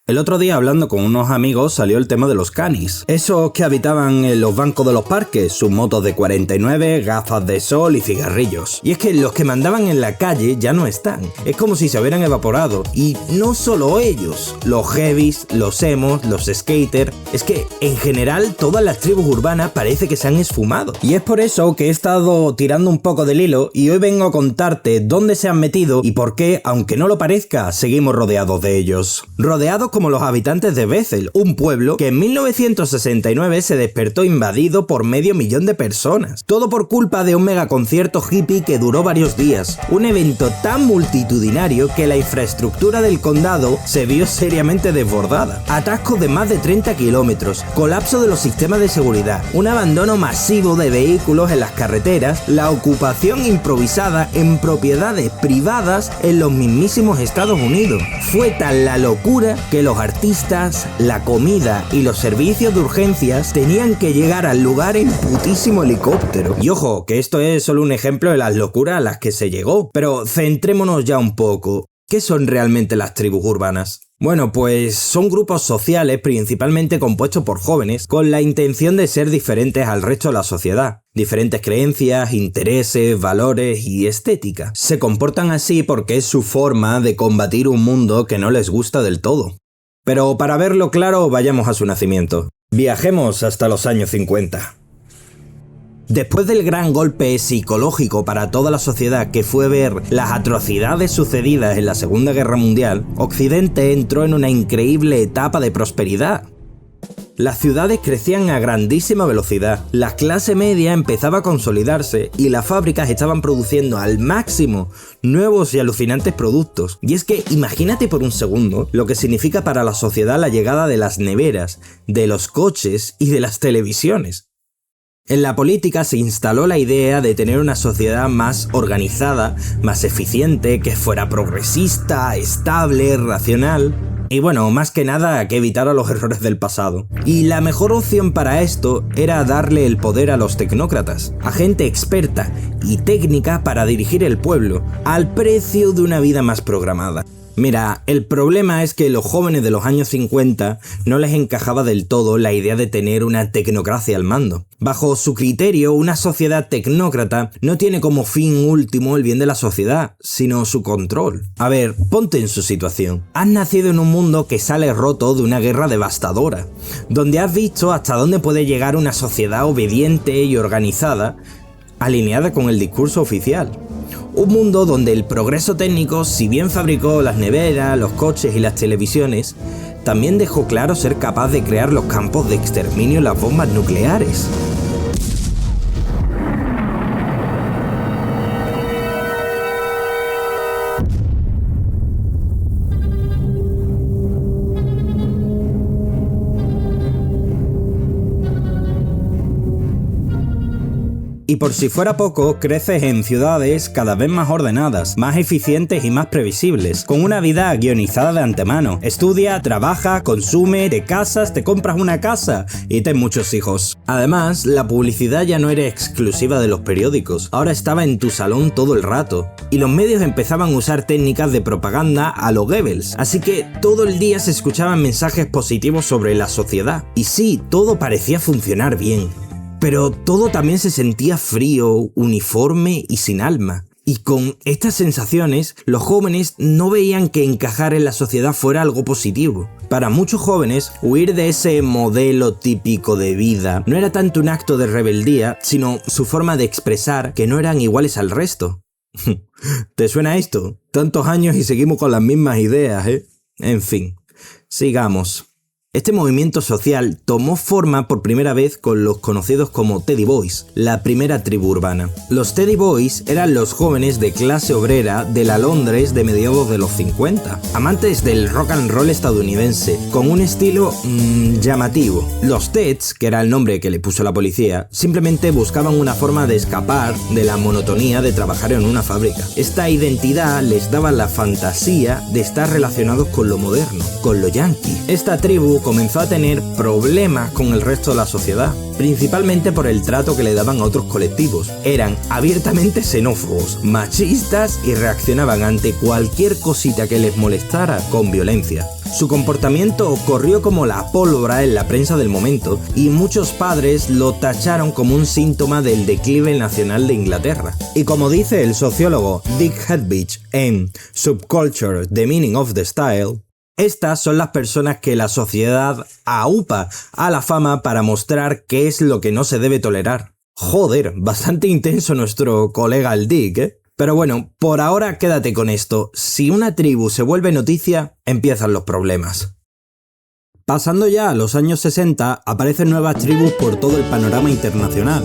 El otro día, hablando con unos amigos, salió el tema de los canis. Esos que habitaban en los bancos de los parques, sus motos de 49, gafas de sol y cigarrillos. Y es que los que mandaban en la calle ya no están. Es como si se hubieran evaporado. Y no solo ellos, los heavies, los emos, los skaters. Es que en general todas las tribus urbanas parece que se han esfumado. Y es por eso que he estado tirando un poco del hilo y hoy vengo a contarte dónde se han metido y por qué, aunque no lo parezca, seguimos rodeados de ellos. Rodeados como los habitantes de Bethel, un pueblo que en 1969 se despertó invadido por 500.000 de personas. Todo por culpa de un megaconcierto hippie que duró varios días. Un evento tan multitudinario que la infraestructura del condado se vio seriamente desbordada. Atascos de más de 30 kilómetros, colapso de los sistemas de seguridad, un abandono masivo de vehículos en las carreteras, la ocupación improvisada en propiedades privadas en los mismísimos Estados Unidos. Fue tal la locura que los artistas, la comida y los servicios de urgencias tenían que llegar al lugar en putísimo helicóptero. Y ojo, que esto es solo un ejemplo de las locuras a las que se llegó. Pero centrémonos ya un poco. ¿Qué son realmente las tribus urbanas? Bueno, pues son grupos sociales principalmente compuestos por jóvenes con la intención de ser diferentes al resto de la sociedad. Diferentes creencias, intereses, valores y estética. Se comportan así porque es su forma de combatir un mundo que no les gusta del todo. Pero para verlo claro, vayamos a su nacimiento. Viajemos hasta los años 50. Después del gran golpe psicológico para toda la sociedad que fue ver las atrocidades sucedidas en la Segunda Guerra Mundial, Occidente entró en una increíble etapa de prosperidad. Las ciudades crecían a grandísima velocidad, la clase media empezaba a consolidarse y las fábricas estaban produciendo al máximo nuevos y alucinantes productos. Y es que imagínate por un segundo lo que significa para la sociedad la llegada de las neveras, de los coches y de las televisiones. En la política se instaló la idea de tener una sociedad más organizada, más eficiente, que fuera progresista, estable, racional. Y bueno, más que nada que evitara los errores del pasado. Y la mejor opción para esto era darle el poder a los tecnócratas, a gente experta y técnica para dirigir el pueblo, al precio de una vida más programada. Mira, el problema es que los jóvenes de los años 50 no les encajaba del todo la idea de tener una tecnocracia al mando. Bajo su criterio, una sociedad tecnócrata no tiene como fin último el bien de la sociedad, sino su control. A ver, ponte en su situación. Has nacido en un mundo que sale roto de una guerra devastadora, donde has visto hasta dónde puede llegar una sociedad obediente y organizada, alineada con el discurso oficial. Un mundo donde el progreso técnico, si bien fabricó las neveras, los coches y las televisiones, también dejó claro ser capaz de crear los campos de exterminio y las bombas nucleares. Y por si fuera poco, creces en ciudades cada vez más ordenadas, más eficientes y más previsibles, con una vida guionizada de antemano. Estudia, trabaja, consume, te casas, te compras una casa y ten muchos hijos. Además, la publicidad ya no era exclusiva de los periódicos, ahora estaba en tu salón todo el rato. Y los medios empezaban a usar técnicas de propaganda a lo Goebbels, así que todo el día se escuchaban mensajes positivos sobre la sociedad. Y sí, todo parecía funcionar bien. Pero todo también se sentía frío, uniforme y sin alma. Y con estas sensaciones, los jóvenes no veían que encajar en la sociedad fuera algo positivo. Para muchos jóvenes, huir de ese modelo típico de vida no era tanto un acto de rebeldía, sino su forma de expresar que no eran iguales al resto. ¿Te suena esto? Tantos años y seguimos con las mismas ideas, ¿eh? En fin, sigamos. Este movimiento social tomó forma por primera vez con los conocidos como Teddy Boys, la primera tribu urbana. Los Teddy Boys eran los jóvenes de clase obrera de la Londres de mediados de los 50, amantes del rock and roll estadounidense, con un estilo llamativo. Los Teds, que era el nombre que le puso la policía, simplemente buscaban una forma de escapar de la monotonía de trabajar en una fábrica. Esta identidad les daba la fantasía de estar relacionados con lo moderno, con lo yankee. Esta tribu comenzó a tener problemas con el resto de la sociedad, principalmente por el trato que le daban a otros colectivos. Eran abiertamente xenófobos, machistas y reaccionaban ante cualquier cosita que les molestara con violencia. Su comportamiento corrió como la pólvora en la prensa del momento y muchos padres lo tacharon como un síntoma del declive nacional de Inglaterra. Y como dice el sociólogo Dick Hedbich en Subculture: The Meaning of the Style, estas son las personas que la sociedad aupa a la fama para mostrar qué es lo que no se debe tolerar. Joder, bastante intenso nuestro colega el Dick, ¿eh? Pero bueno, por ahora quédate con esto. Si una tribu se vuelve noticia, empiezan los problemas. Pasando ya a los años 60, aparecen nuevas tribus por todo el panorama internacional.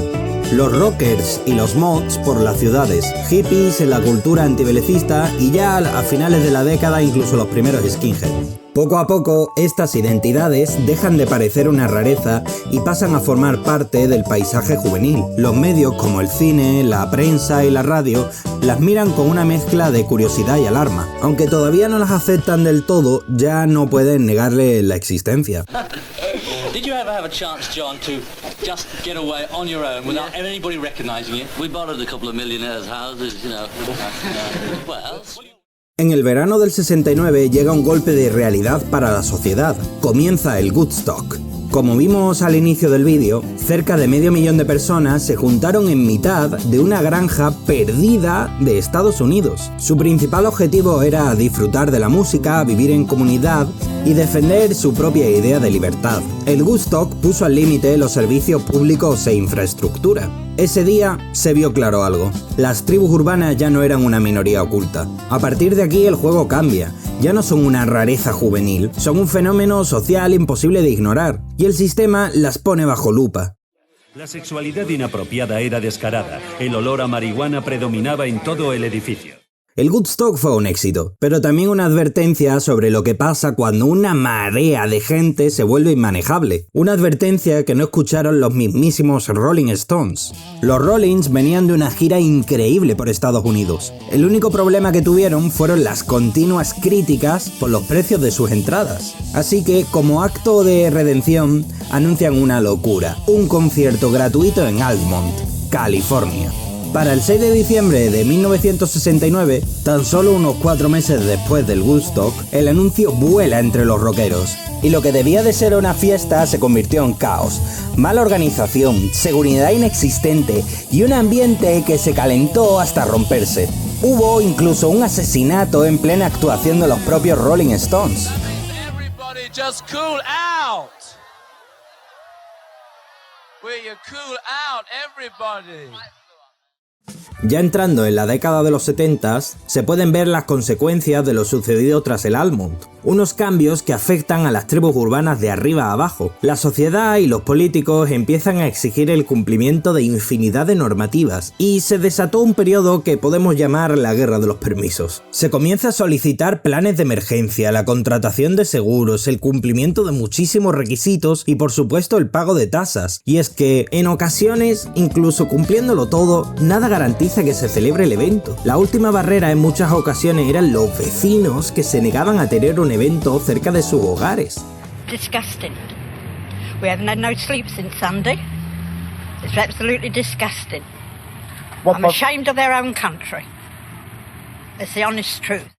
Los rockers y los mods por las ciudades, hippies en la cultura antibelicista y ya a finales de la década incluso los primeros skinheads. Poco a poco, estas identidades dejan de parecer una rareza y pasan a formar parte del paisaje juvenil. Los medios como el cine, la prensa y la radio las miran con una mezcla de curiosidad y alarma. Aunque todavía no las aceptan del todo, ya no pueden negarle la existencia. Did you ever have a chance, John, to just get away on your own without anybody recognizing you? We borrowed a couple of millionaires' houses, you know. What else? En el verano del 69 llega un golpe de realidad para la sociedad. Comienza el Woodstock. Como vimos al inicio del vídeo, cerca de 500.000 de personas se juntaron en mitad de una granja perdida de Estados Unidos. Su principal objetivo era disfrutar de la música, vivir en comunidad y defender su propia idea de libertad. El Woodstock puso al límite los servicios públicos e infraestructura. Ese día se vio claro algo. Las tribus urbanas ya no eran una minoría oculta. A partir de aquí el juego cambia. Ya no son una rareza juvenil, son un fenómeno social imposible de ignorar, y el sistema las pone bajo lupa. La sexualidad inapropiada era descarada, el olor a marihuana predominaba en todo el edificio. El Woodstock fue un éxito, pero también una advertencia sobre lo que pasa cuando una marea de gente se vuelve inmanejable. Una advertencia que no escucharon los mismísimos Rolling Stones. Los Rollins venían de una gira increíble por Estados Unidos. El único problema que tuvieron fueron las continuas críticas por los precios de sus entradas. Así que, como acto de redención, anuncian una locura: un concierto gratuito en Altamont, California. Para el 6 de diciembre de 1969, tan solo unos 4 meses después del Woodstock, el anuncio vuela entre los rockeros. Y lo que debía de ser una fiesta se convirtió en caos. Mala organización, seguridad inexistente y un ambiente que se calentó hasta romperse. Hubo incluso un asesinato en plena actuación de los propios Rolling Stones. Everybody just cool out. Will you cool out, everybody? Ya entrando en la década de los 70s, se pueden ver las consecuencias de lo sucedido tras el Altamont. Unos cambios que afectan a las tribus urbanas de arriba a abajo. La sociedad y los políticos empiezan a exigir el cumplimiento de infinidad de normativas, y se desató un periodo que podemos llamar la guerra de los permisos. Se comienza a solicitar planes de emergencia, la contratación de seguros, el cumplimiento de muchísimos requisitos y por supuesto el pago de tasas. Y es que, en ocasiones, incluso cumpliéndolo todo, nada garantiza que se celebre el evento. La última barrera en muchas ocasiones eran los vecinos que se negaban a tener un evento cerca de sus hogares. Disgusting. We haven't had no sleep since Sunday. It's absolutely disgusting. I'm ashamed of their own country. It's the honest truth.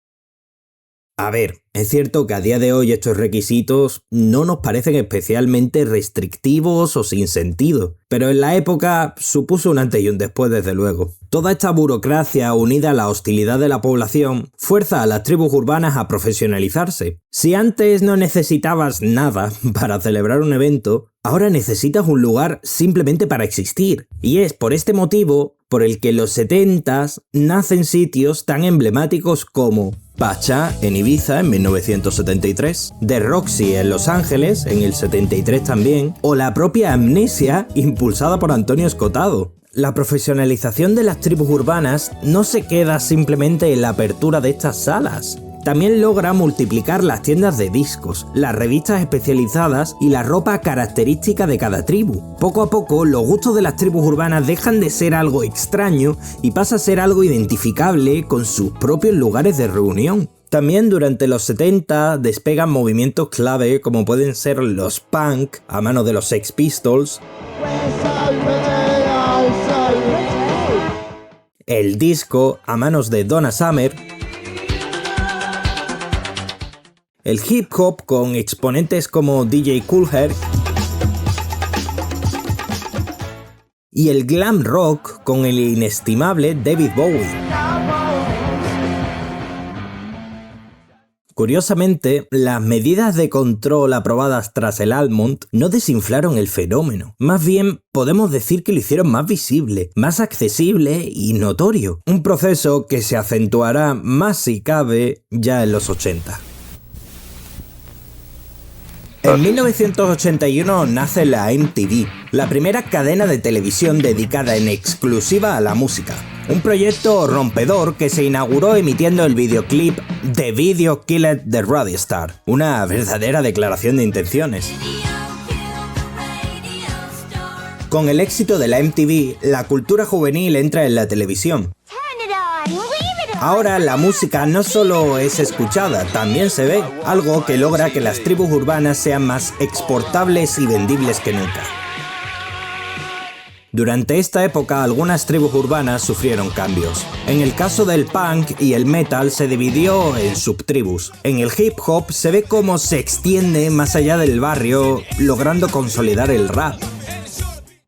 A ver, es cierto que a día de hoy estos requisitos no nos parecen especialmente restrictivos o sin sentido, pero en la época supuso un antes y un después desde luego. Toda esta burocracia unida a la hostilidad de la población fuerza a las tribus urbanas a profesionalizarse. Si antes no necesitabas nada para celebrar un evento, ahora necesitas un lugar simplemente para existir. Y es por este motivo por el que en los 70s nacen sitios tan emblemáticos como Pacha en Ibiza en 1973, The Roxy en Los Ángeles en el 73 también, o la propia Amnesia impulsada por Antonio Escotado. La profesionalización de las tribus urbanas no se queda simplemente en la apertura de estas salas. También logra multiplicar las tiendas de discos, las revistas especializadas y la ropa característica de cada tribu. Poco a poco, los gustos de las tribus urbanas dejan de ser algo extraño y pasa a ser algo identificable con sus propios lugares de reunión. También durante los 70 despegan movimientos clave como pueden ser los punk a manos de los Sex Pistols, el disco a manos de Donna Summer el hip hop con exponentes como DJ Kool Herc y el glam rock con el inestimable David Bowie. Curiosamente, las medidas de control aprobadas tras el Almond no desinflaron el fenómeno. Más bien, podemos decir que lo hicieron más visible, más accesible y notorio. Un proceso que se acentuará más si cabe ya en los 80. En 1981 nace la MTV, la primera cadena de televisión dedicada en exclusiva a la música. Un proyecto rompedor que se inauguró emitiendo el videoclip The Video Killed the Radio Star, una verdadera declaración de intenciones. Con el éxito de la MTV, la cultura juvenil entra en la televisión. Ahora la música no solo es escuchada, también se ve, algo que logra que las tribus urbanas sean más exportables y vendibles que nunca. Durante esta época, algunas tribus urbanas sufrieron cambios. En el caso del punk y el metal se dividió en subtribus. En el hip hop se ve cómo se extiende más allá del barrio, logrando consolidar el rap.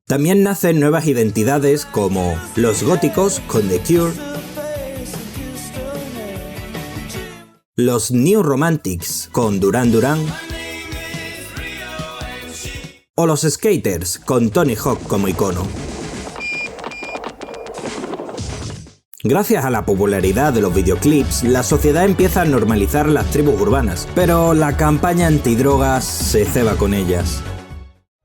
También nacen nuevas identidades como los góticos con The Cure, los New Romantics con Duran Duran, o los skaters con Tony Hawk como icono. Gracias a la popularidad de los videoclips, la sociedad empieza a normalizar las tribus urbanas, pero la campaña antidrogas se ceba con ellas.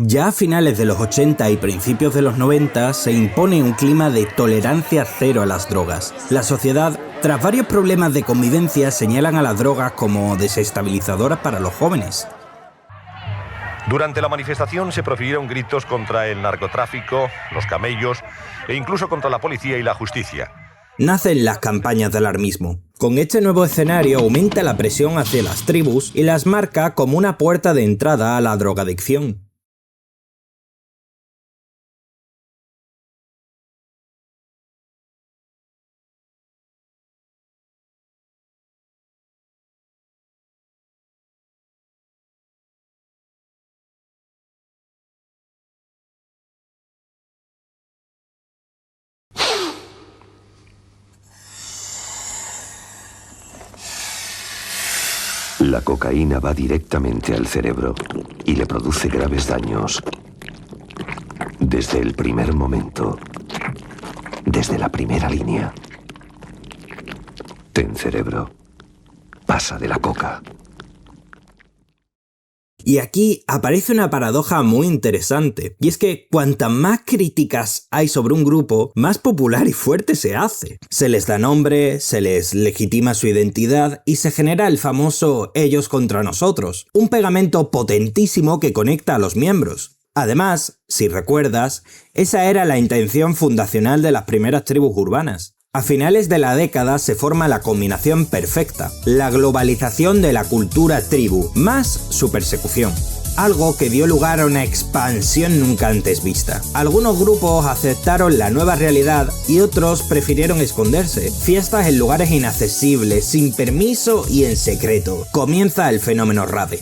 Ya a finales de los 80 y principios de los 90 se impone un clima de tolerancia cero a las drogas. La sociedad, tras varios problemas de convivencia, señalan a las drogas como desestabilizadoras para los jóvenes. Durante la manifestación se profirieron gritos contra el narcotráfico, los camellos e incluso contra la policía y la justicia. Nacen las campañas de alarmismo. Con este nuevo escenario aumenta la presión hacia las tribus y las marca como una puerta de entrada a la drogadicción. La cocaína va directamente al cerebro y le produce graves daños. Desde el primer momento, desde la primera línea. Ten cerebro, pasa de la coca. Y aquí aparece una paradoja muy interesante, y es que cuantas más críticas hay sobre un grupo, más popular y fuerte se hace. Se les da nombre, se les legitima su identidad y se genera el famoso ellos contra nosotros, un pegamento potentísimo que conecta a los miembros. Además, si recuerdas, esa era la intención fundacional de las primeras tribus urbanas. A finales de la década se forma la combinación perfecta, la globalización de la cultura tribu, más su persecución. Algo que dio lugar a una expansión nunca antes vista. Algunos grupos aceptaron la nueva realidad y otros prefirieron esconderse. Fiestas en lugares inaccesibles, sin permiso y en secreto. Comienza el fenómeno rave.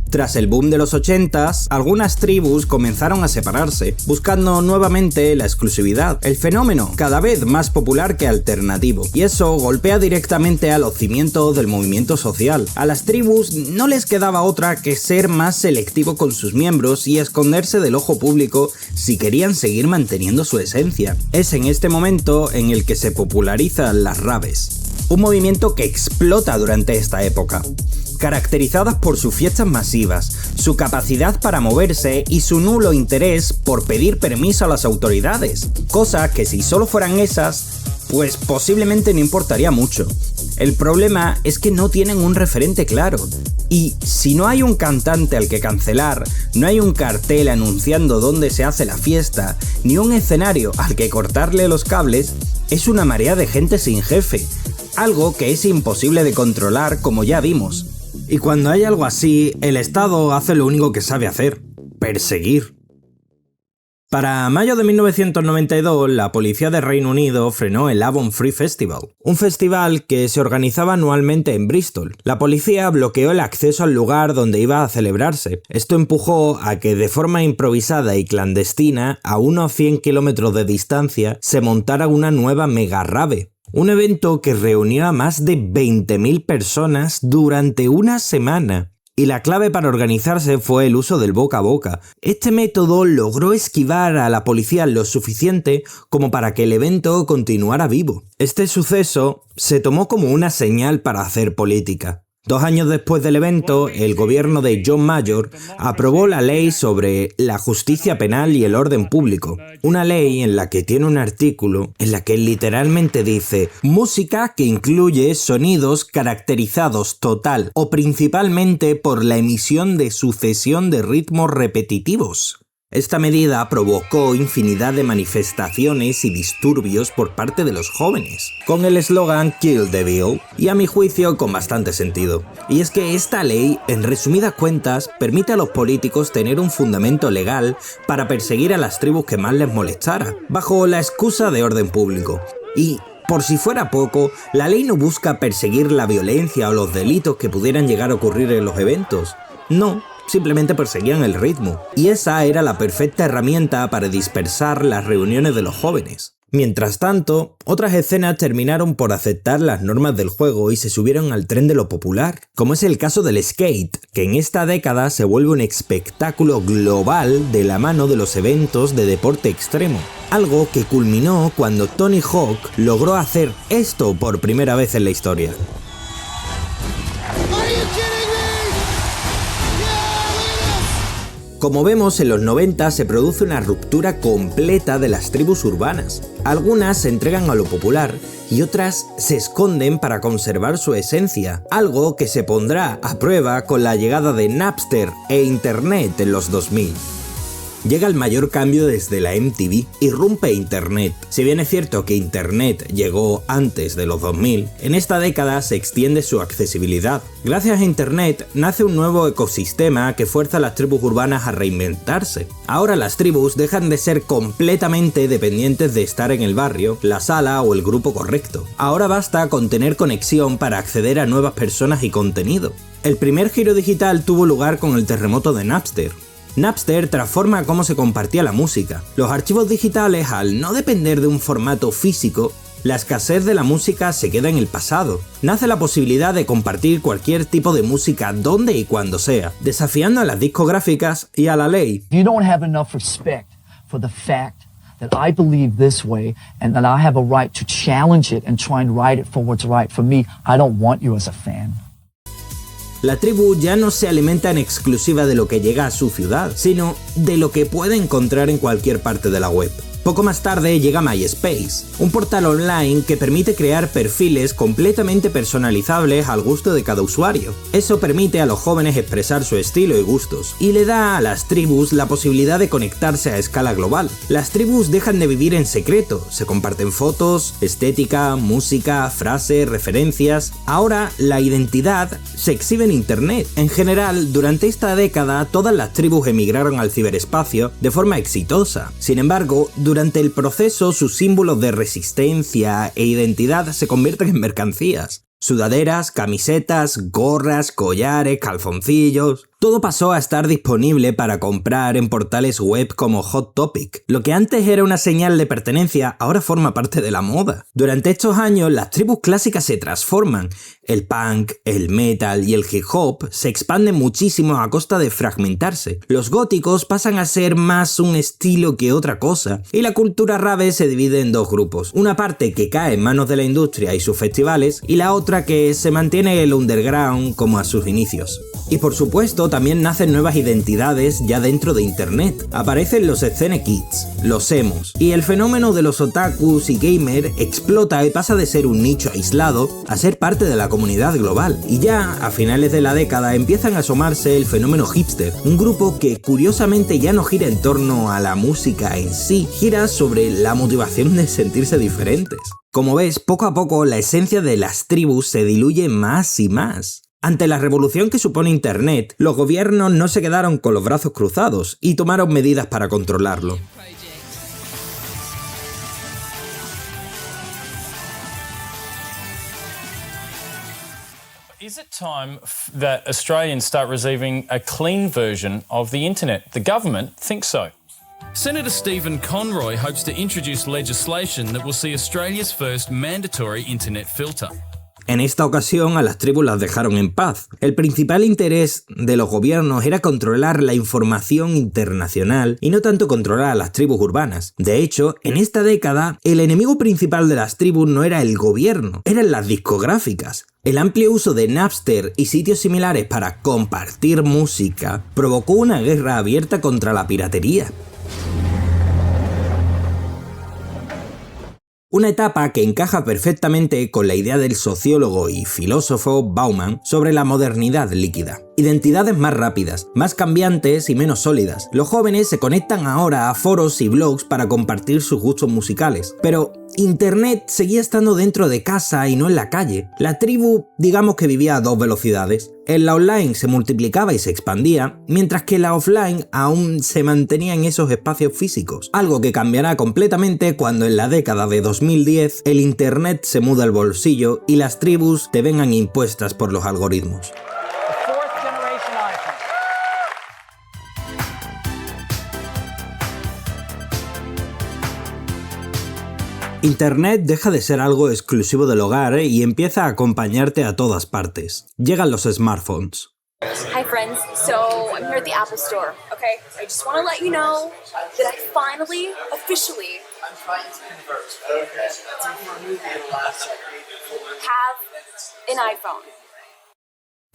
Tras el boom de los 80s, algunas tribus comenzaron a separarse, buscando nuevamente la exclusividad. El fenómeno, cada vez más popular que alternativo. Y eso golpea directamente a los cimientos del movimiento social. A las tribus no les quedaba otra que ser más selectivo con sus miembros y esconderse del ojo público si querían seguir manteniendo su esencia. Es en este momento en el que se popularizan las raves. Un movimiento que explota durante esta época. Caracterizadas por sus fiestas masivas, su capacidad para moverse y su nulo interés por pedir permiso a las autoridades, cosa que si solo fueran esas, pues posiblemente no importaría mucho. El problema es que no tienen un referente claro, y si no hay un cantante al que cancelar, no hay un cartel anunciando dónde se hace la fiesta, ni un escenario al que cortarle los cables, es una marea de gente sin jefe, algo que es imposible de controlar como ya vimos. Y cuando hay algo así, el Estado hace lo único que sabe hacer: perseguir. Para mayo de 1992, la policía de Reino Unido frenó el Avon Free Festival, un festival que se organizaba anualmente en Bristol. La policía bloqueó el acceso al lugar donde iba a celebrarse. Esto empujó a que de forma improvisada y clandestina, a unos 100 kilómetros de distancia, se montara una nueva mega rave. Un evento que reunió a más de 20.000 personas durante una semana. Y la clave para organizarse fue el uso del boca a boca. Este método logró esquivar a la policía lo suficiente como para que el evento continuara vivo. Este suceso se tomó como una señal para hacer política. 2 años después del evento, el gobierno de John Major aprobó la ley sobre la justicia penal y el orden público. Una ley en la que tiene un artículo en la que literalmente dice música que incluye sonidos caracterizados total o principalmente por la emisión de sucesión de ritmos repetitivos. Esta medida provocó infinidad de manifestaciones y disturbios por parte de los jóvenes, con el eslogan Kill the Bill, y a mi juicio con bastante sentido. Y es que esta ley, en resumidas cuentas, permite a los políticos tener un fundamento legal para perseguir a las tribus que más les molestara, bajo la excusa de orden público. Y por si fuera poco, la ley no busca perseguir la violencia o los delitos que pudieran llegar a ocurrir en los eventos. No. Simplemente perseguían el ritmo, y esa era la perfecta herramienta para dispersar las reuniones de los jóvenes. Mientras tanto, otras escenas terminaron por aceptar las normas del juego y se subieron al tren de lo popular, como es el caso del skate, que en esta década se vuelve un espectáculo global de la mano de los eventos de deporte extremo. Algo que culminó cuando Tony Hawk logró hacer esto por primera vez en la historia. Como vemos, en los 90 se produce una ruptura completa de las tribus urbanas. Algunas se entregan a lo popular y otras se esconden para conservar su esencia, algo que se pondrá a prueba con la llegada de Napster e Internet en los 2000. Llega el mayor cambio desde la MTV, irrumpe Internet. Si bien es cierto que Internet llegó antes de los 2000, en esta década se extiende su accesibilidad. Gracias a Internet nace un nuevo ecosistema que fuerza a las tribus urbanas a reinventarse. Ahora las tribus dejan de ser completamente dependientes de estar en el barrio, la sala o el grupo correcto. Ahora basta con tener conexión para acceder a nuevas personas y contenido. El primer giro digital tuvo lugar con el terremoto de Napster. Napster transforma cómo se compartía la música. Los archivos digitales, al no depender de un formato físico, la escasez de la música se queda en el pasado. Nace la posibilidad de compartir cualquier tipo de música donde y cuando sea, desafiando a las discográficas y a la ley. You don't have enough respect for the fact that I believe this way and that I have a right to challenge it and try and write it for what's right for me. I don't want you as a fan. La tribu ya no se alimenta en exclusiva de lo que llega a su ciudad, sino de lo que puede encontrar en cualquier parte de la web. Poco más tarde llega MySpace, un portal online que permite crear perfiles completamente personalizables al gusto de cada usuario. Eso permite a los jóvenes expresar su estilo y gustos, y le da a las tribus la posibilidad de conectarse a escala global. Las tribus dejan de vivir en secreto, se comparten fotos, estética, música, frases, referencias. Ahora la identidad se exhibe en internet. En general, durante esta década todas las tribus emigraron al ciberespacio de forma exitosa. Sin embargo, durante el proceso, sus símbolos de resistencia e identidad se convierten en mercancías. Sudaderas, camisetas, gorras, collares, calzoncillos... Todo pasó a estar disponible para comprar en portales web como Hot Topic. Lo que antes era una señal de pertenencia, ahora forma parte de la moda. Durante estos años, las tribus clásicas se transforman. El punk, el metal y el hip hop se expanden muchísimo a costa de fragmentarse. Los góticos pasan a ser más un estilo que otra cosa. Y la cultura rave se divide en dos grupos. Una parte que cae en manos de la industria y sus festivales, y la otra que se mantiene el underground como a sus inicios. Y por supuesto, también nacen nuevas identidades ya dentro de internet. Aparecen los scene kids, los emos, y el fenómeno de los otakus y gamers explota y pasa de ser un nicho aislado a ser parte de la comunidad global. Y ya a finales de la década empiezan a asomarse el fenómeno hipster, un grupo que curiosamente ya no gira en torno a la música en sí, gira sobre la motivación de sentirse diferentes. Como ves, poco a poco la esencia de las tribus se diluye más y más. Ante la revolución que supone Internet, los gobiernos no se quedaron con los brazos cruzados y tomaron medidas para controlarlo. Is it time that Australians start receiving a clean version of the internet? The government thinks so. Senator Stephen Conroy hopes to introduce legislation that will see Australia's first mandatory internet filter. En esta ocasión a las tribus las dejaron en paz. El principal interés de los gobiernos era controlar la información internacional y no tanto controlar a las tribus urbanas. De hecho, en esta década, el enemigo principal de las tribus no era el gobierno, eran las discográficas. El amplio uso de Napster y sitios similares para compartir música provocó una guerra abierta contra la piratería. Una etapa que encaja perfectamente con la idea del sociólogo y filósofo Bauman sobre la modernidad líquida. Identidades más rápidas, más cambiantes y menos sólidas. Los jóvenes se conectan ahora a foros y blogs para compartir sus gustos musicales. Pero Internet seguía estando dentro de casa y no en la calle. La tribu, digamos que vivía a dos velocidades. En la online se multiplicaba y se expandía, mientras que la offline aún se mantenía en esos espacios físicos. Algo que cambiará completamente cuando en la década de 2010 el Internet se muda al bolsillo y las tribus te vengan impuestas por los algoritmos. Internet deja de ser algo exclusivo del hogar y empieza a acompañarte a todas partes. Llegan los smartphones. Hi friends, so I'm here at the Apple Store, okay? I just want to let you know that I finally, officially, have an iPhone.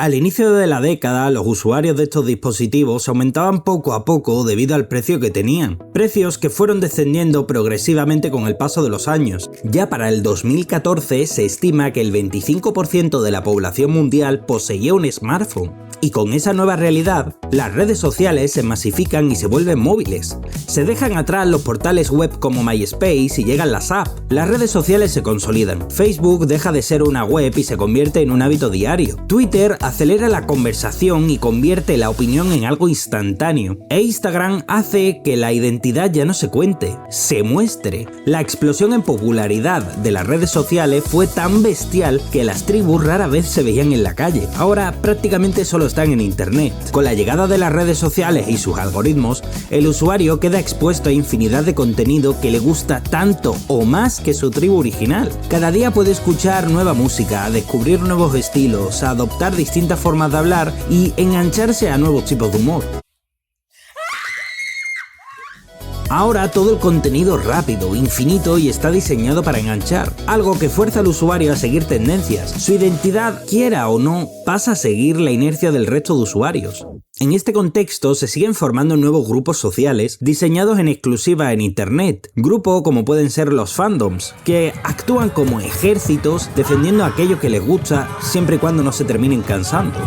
Al inicio de la década, los usuarios de estos dispositivos aumentaban poco a poco debido al precio que tenían. Precios que fueron descendiendo progresivamente con el paso de los años. Ya para el 2014 se estima que el 25% de la población mundial poseía un smartphone. Y con esa nueva realidad, las redes sociales se masifican y se vuelven móviles. Se dejan atrás los portales web como MySpace y llegan las apps. Las redes sociales se consolidan. Facebook deja de ser una web y se convierte en un hábito diario. Twitter acelera la conversación y convierte la opinión en algo instantáneo. E Instagram hace que la identidad ya no se cuente, se muestre. La explosión en popularidad de las redes sociales fue tan bestial que las tribus rara vez se veían en la calle. Ahora prácticamente solo están en internet. Con la llegada de las redes sociales y sus algoritmos, el usuario queda expuesto a infinidad de contenido que le gusta tanto o más que su tribu original. Cada día puede escuchar nueva música, descubrir nuevos estilos, adoptar distintas formas de hablar y engancharse a nuevos tipos de humor. Ahora todo el contenido es rápido, infinito y está diseñado para enganchar, algo que fuerza al usuario a seguir tendencias. Su identidad, quiera o no, pasa a seguir la inercia del resto de usuarios. En este contexto se siguen formando nuevos grupos sociales diseñados en exclusiva en internet, grupos como pueden ser los fandoms, que actúan como ejércitos defendiendo aquello que les gusta siempre y cuando no se terminen cansando.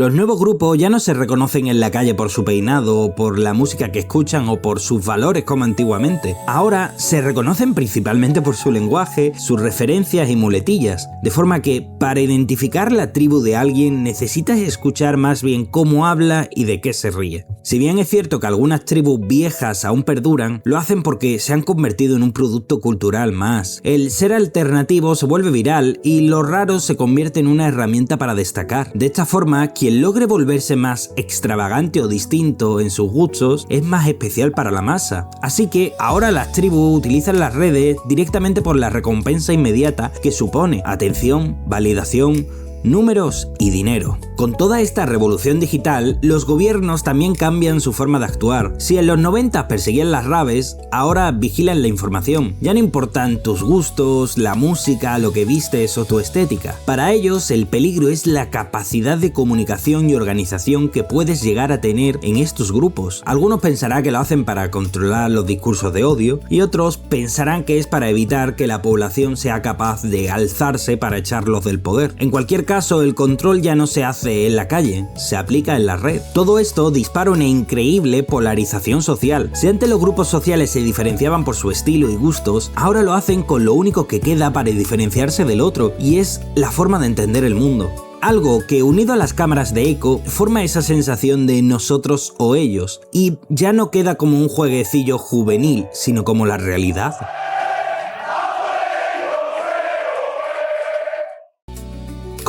Los nuevos grupos ya no se reconocen en la calle por su peinado, por la música que escuchan o por sus valores como antiguamente. Ahora se reconocen principalmente por su lenguaje, sus referencias y muletillas, de forma que para identificar la tribu de alguien necesitas escuchar más bien cómo habla y de qué se ríe. Si bien es cierto que algunas tribus viejas aún perduran, lo hacen porque se han convertido en un producto cultural más. El ser alternativo se vuelve viral y lo raro se convierte en una herramienta para destacar. De esta forma, quien logre volverse más extravagante o distinto en sus gustos es más especial para la masa. Así que ahora las tribus utilizan las redes directamente por la recompensa inmediata que supone atención, validación, números y dinero. Con toda esta revolución digital, los gobiernos también cambian su forma de actuar. Si en los 90 perseguían las raves, ahora vigilan la información. Ya no importan tus gustos, la música, lo que vistes o tu estética. Para ellos, el peligro es la capacidad de comunicación y organización que puedes llegar a tener en estos grupos. Algunos pensarán que lo hacen para controlar los discursos de odio y otros pensarán que es para evitar que la población sea capaz de alzarse para echarlos del poder. En cualquier caso, el control ya no se hace en la calle, se aplica en la red. Todo esto dispara una increíble polarización social. Si antes los grupos sociales se diferenciaban por su estilo y gustos, ahora lo hacen con lo único que queda para diferenciarse del otro, y es la forma de entender el mundo. algo que unido a las cámaras de eco forma esa sensación de nosotros o ellos, y ya no queda como un jueguecillo juvenil, sino como la realidad.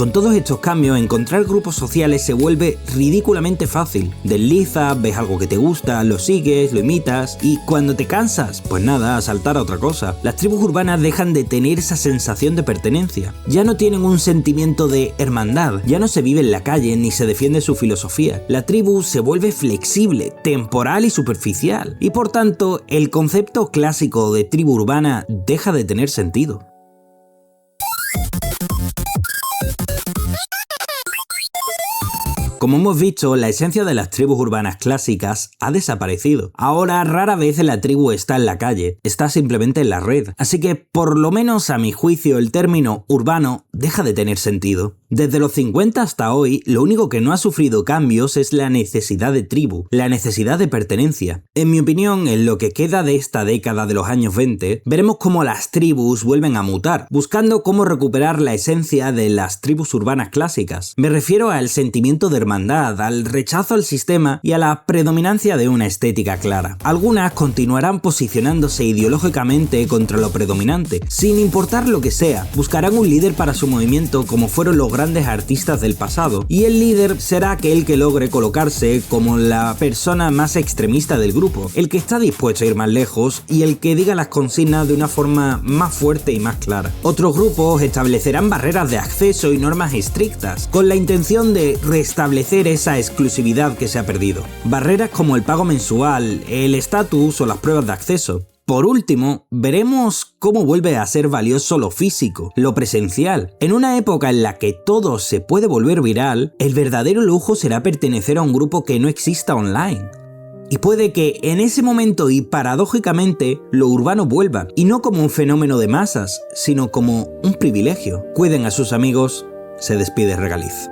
Con todos estos cambios, encontrar grupos sociales se vuelve ridículamente fácil. Deslizas, ves algo que te gusta, lo sigues, lo imitas, y cuando te cansas, pues nada, a saltar a otra cosa. Las tribus urbanas dejan de tener esa sensación de pertenencia. Ya no tienen un sentimiento de hermandad, ya no se vive en la calle ni se defiende su filosofía. La tribu se vuelve flexible, temporal y superficial, y por tanto, el concepto clásico de tribu urbana deja de tener sentido. Como hemos visto, la esencia de las tribus urbanas clásicas ha desaparecido. Ahora rara vez la tribu está en la calle, está simplemente en la red. Así que, por lo menos a mi juicio, el término urbano deja de tener sentido. Desde los 50 hasta hoy, lo único que no ha sufrido cambios es la necesidad de tribu, la necesidad de pertenencia. En mi opinión, en lo que queda de esta década de los años 20, veremos cómo las tribus vuelven a mutar, buscando cómo recuperar la esencia de las tribus urbanas clásicas. Me refiero al sentimiento de hermandad, al rechazo al sistema y a la predominancia de una estética clara. Algunas continuarán posicionándose ideológicamente contra lo predominante, sin importar lo que sea. Buscarán un líder para su movimiento como fueron los grandes artistas del pasado, y el líder será aquel que logre colocarse como la persona más extremista del grupo, el que está dispuesto a ir más lejos y el que diga las consignas de una forma más fuerte y más clara. Otros grupos establecerán barreras de acceso y normas estrictas, con la intención de restablecer esa exclusividad que se ha perdido. Barreras como el pago mensual, el estatus o las pruebas de acceso. Por último, veremos cómo vuelve a ser valioso lo físico, lo presencial. En una época en la que todo se puede volver viral, el verdadero lujo será pertenecer a un grupo que no exista online. Y puede que en ese momento y paradójicamente lo urbano vuelva, y no como un fenómeno de masas, sino como un privilegio. Cuiden a sus amigos, se despide Regaliz.